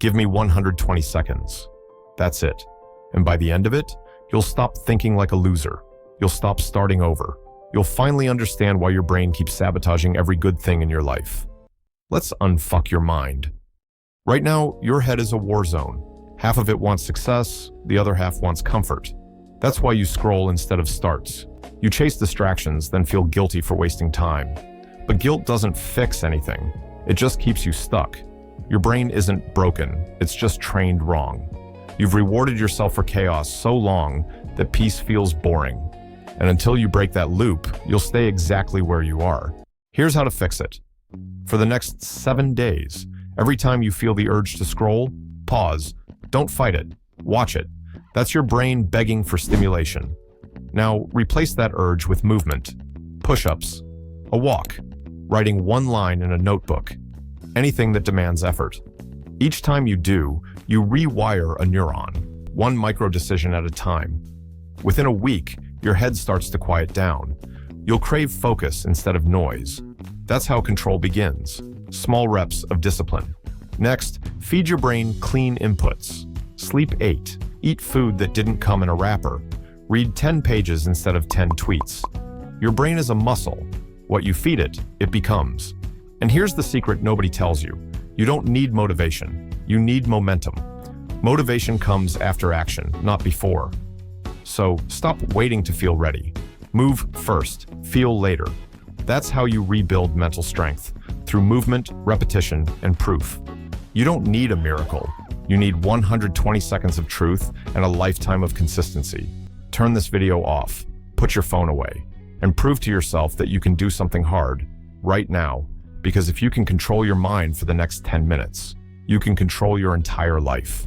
Give me 120 seconds. That's it. And by the end of it, you'll stop thinking like a loser. You'll stop starting over. You'll finally understand why your brain keeps sabotaging every good thing in your life. Let's unfuck your mind. Right now, your head is a war zone. Half of it wants success, the other half wants comfort. That's why you scroll instead of starts. You chase distractions, then feel guilty for wasting time. But guilt doesn't fix anything. It just keeps you stuck. Your brain isn't broken, it's just trained wrong. You've rewarded yourself for chaos so long that peace feels boring. And until you break that loop, you'll stay exactly where you are. Here's how to fix it. For the next 7 days, every time you feel the urge to scroll, pause. Don't fight it. Watch it. That's your brain begging for stimulation. Now, replace that urge with movement. Push-ups, a walk, writing one line in a notebook, anything that demands effort. Each time you do, you rewire a neuron, one micro-decision at a time. Within a week, your head starts to quiet down. You'll crave focus instead of noise. That's how control begins. Small reps of discipline. Next, feed your brain clean inputs. Sleep 8. Eat food that didn't come in a wrapper. Read 10 pages instead of 10 tweets. Your brain is a muscle. What you feed it, it becomes. And here's the secret nobody tells you. You don't need motivation. You need momentum. Motivation comes after action, not before. So stop waiting to feel ready. Move first, feel later. That's how you rebuild mental strength, through movement, repetition, and proof. You don't need a miracle. You need 120 seconds of truth and a lifetime of consistency. Turn this video off, put your phone away, and prove to yourself that you can do something hard right now. Because if you can control your mind for the next 10 minutes, you can control your entire life.